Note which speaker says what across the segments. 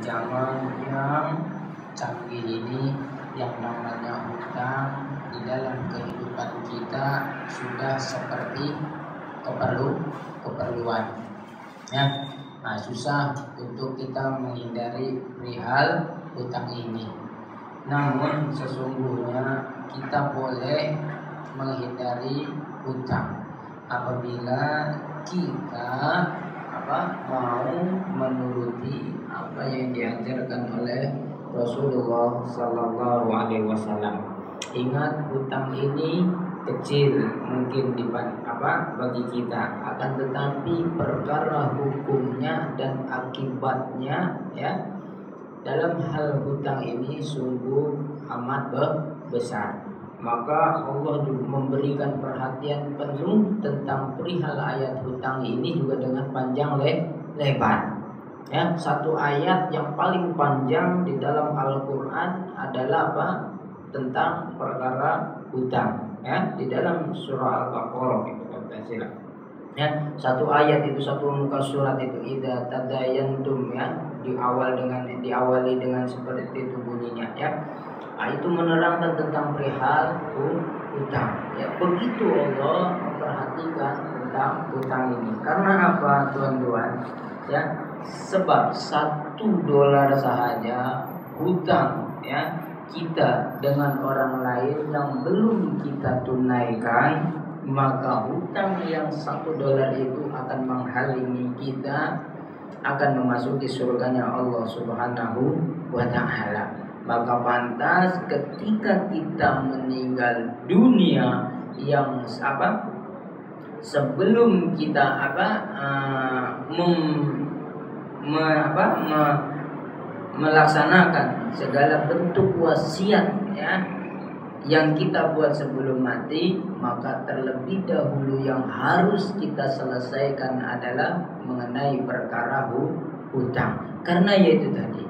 Speaker 1: zaman yang canggih ini yang namanya hutang di dalam kehidupan kita sudah seperti keperluan ya. Nah, susah untuk kita menghindari perihal hutang ini. Namun sesungguhnya kita boleh menghindari hutang apabila kita mau menuruti apa yang diajarkan oleh Rasulullah Sallallahu Alaihi Wasallam. Ingat, hutang ini kecil mungkin bagi kita, akan tetapi perkara hukumnya dan akibatnya ya dalam hal hutang ini sungguh amat besar. Maka Allah juga memberikan perhatian penuh tentang perihal ayat hutang ini juga dengan panjang lebar. Ya, satu ayat yang paling panjang di dalam Al-Qur'an adalah apa? Tentang perkara hutang. Ya, di dalam surah Al-Baqarah itu ya, satu ayat itu, satu muka surat itu, idza tadayantum ya, diawali dengan seperti itu bunyinya ya. Nah, itu menerangkan tentang perihal hutang. Ya, begitu Allah memperhatikan tentang hutang ini. Karena apa, tuan-tuan? Ya, sebab $1 saja hutang ya kita dengan orang lain yang belum kita tunaikan, maka hutang yang $1 itu akan menghalangi kita akan memasuki surganya Allah Subhanahu wa Ta'ala. Maka pantas ketika kita meninggal dunia yang sebelum kita melaksanakan segala bentuk wasiat ya yang kita buat sebelum mati, maka terlebih dahulu yang harus kita selesaikan adalah mengenai perkara hutang. Karena yaitu tadi,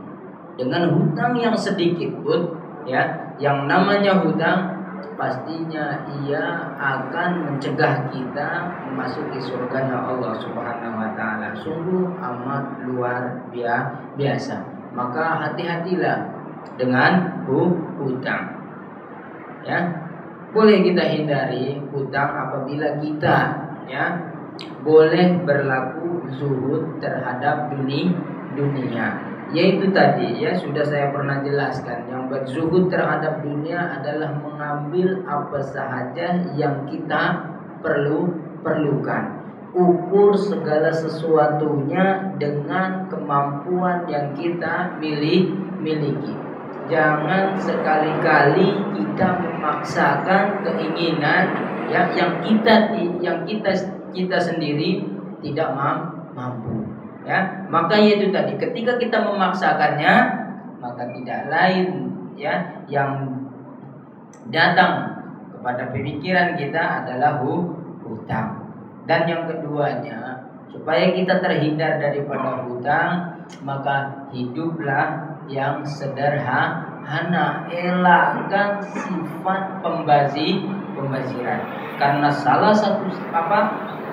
Speaker 1: dengan hutang yang sedikit pun ya, yang namanya hutang pastinya ia akan mencegah kita memasuki surganya Allah Subhanahu wa Ta'ala. Sungguh amat luar biasa. Maka hati-hatilah dengan hutang. Ya, boleh kita hindari hutang apabila kita ya boleh berlaku zuhud terhadap dunia. Yaitu tadi ya sudah saya pernah jelaskan, yang berzuhud terhadap dunia adalah mengambil apa saja yang kita perlukan. Ukur segala sesuatunya dengan kemampuan yang kita miliki. Jangan sekali-kali kita memaksakan keinginan ya yang kita sendiri tidak mampu. Ya, maka itu tadi, ketika kita memaksakannya, maka tidak lain ya yang datang kepada pemikiran kita adalah hutang. Dan yang keduanya, supaya kita terhindar daripada hutang, maka hiduplah yang sederhana, elakkan sifat pembaziran. Karena salah satu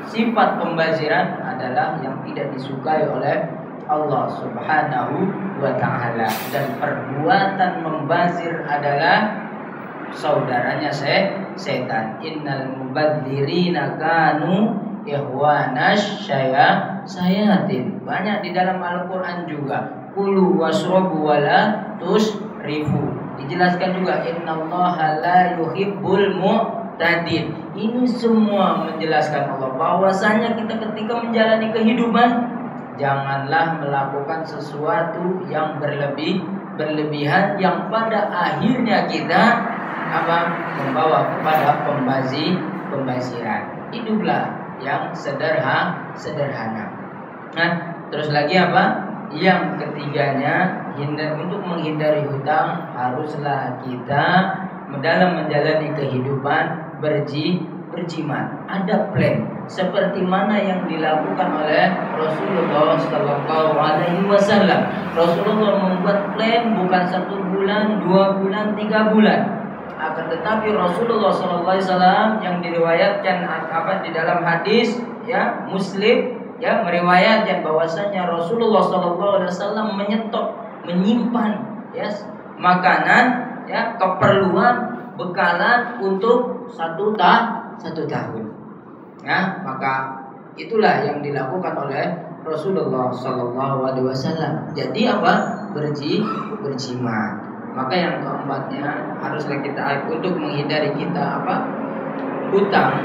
Speaker 1: sifat pembaziran adalah yang tidak disukai oleh Allah Subhanahu wa Ta'ala, dan perbuatan membazir adalah saudaranya setan. Innal mubadzirina kanu ikhwanash syayatin. Banyak di dalam Al-Qur'an juga. Kulu wasrabu wala tusrifu. Dijelaskan juga innallaha la yuhibbul mu'tadin. Ini semua menjelaskan Allah bahwasanya kita ketika menjalani kehidupan janganlah melakukan sesuatu yang berlebihan yang pada akhirnya kita membawa kepada pembaziran. Hiduplah yang sederhana. Nah, terus lagi apa? Yang ketiganya, untuk menghindari hutang haruslah kita dalam menjalani kehidupan berjimat. Ada plan seperti mana yang dilakukan oleh Rasulullah Sallallahu Alaihi Wasallam. Rasulullah membuat plan bukan 1 bulan, 2 bulan, 3 bulan. Akan tetapi Rasulullah Sallallahu Alaihi Wasallam yang diriwayatkan di dalam hadis ya Muslim ya meriwayatkan bahwasanya Rasulullah Sallallahu Alaihi Wasallam menyetop menyimpan ya makanan ya keperluan bekalan untuk satu tahun. Ya, maka itulah yang dilakukan oleh Rasulullah Sallallahu Alaihi Wasallam. Jadi apa? Berjimat. Maka yang keempatnya haruslah kita untuk menghindari kita apa? Hutang.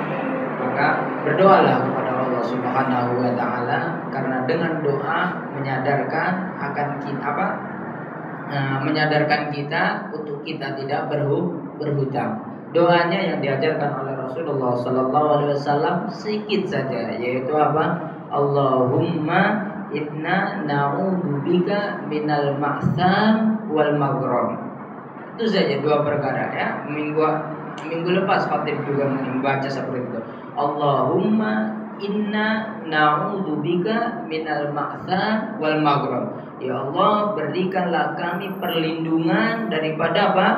Speaker 1: Maka berdoalah kepada Allah Subhanahu Wa Taala, karena dengan doa menyadarkan akan kita apa? Menyadarkan kita untuk kita tidak berhutang. Doanya yang diajarkan oleh Rasulullah Sallallahu Alaihi Wasallam sedikit saja, yaitu apa? Allahumma inna na'udzubika minal ma'sam wal maghram. Itu saja dua perkara ya. Minggu lepas khatib juga membaca seperti itu. Allahumma inna na'udzubika minal ma'sam wal maghram. Ya Allah, berikanlah kami perlindungan daripada apa?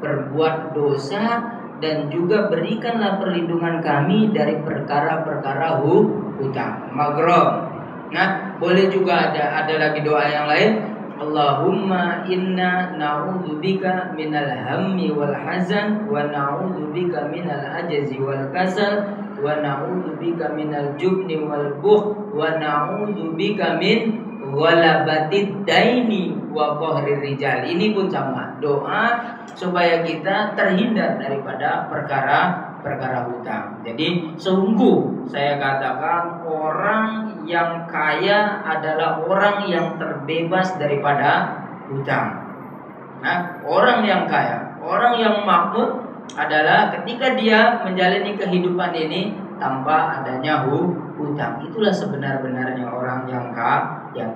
Speaker 1: Berbuat dosa, dan juga berikanlah perlindungan kami dari perkara-perkara hutang, maghram. Nah, boleh juga ada lagi doa yang lain. Allahumma inna na'udzubika minal hammi wal hazan wa na'udzubika minal ajzi wal kasal wa na'udzubika minal jubni wal bukh wa na'udzubika min walabatid daini wa qahrir rijal. Ini pun sama, doa supaya kita terhindar daripada perkara hutang. Jadi sungguh saya katakan, orang yang kaya adalah orang yang terbebas daripada hutang. Nah, orang yang kaya, orang yang makmur adalah ketika dia menjalani kehidupan ini tanpa adanya hutang. Itulah sebenar-benarnya orang yang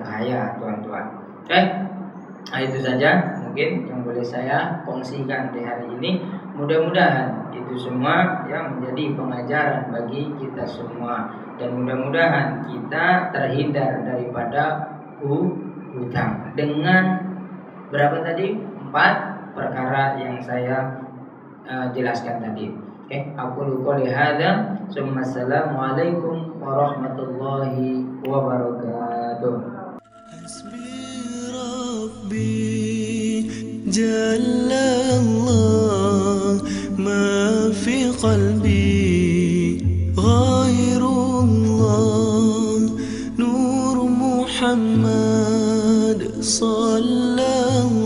Speaker 1: kaya, tuan-tuan. Oke, nah itu saja mungkin yang boleh saya kongsikan di hari ini. Mudah-mudahan itu semua yang menjadi pengajaran bagi kita semua, dan mudah-mudahan kita terhindar daripada hutang dengan berapa tadi? 4 perkara yang saya jelaskan tadi. Oke, aku qouli hadza, summa assalamualaikum warahmatullahi wabarakatuh. Jalallah ma fi qalbi ghairullah nur Muhammad sallallahu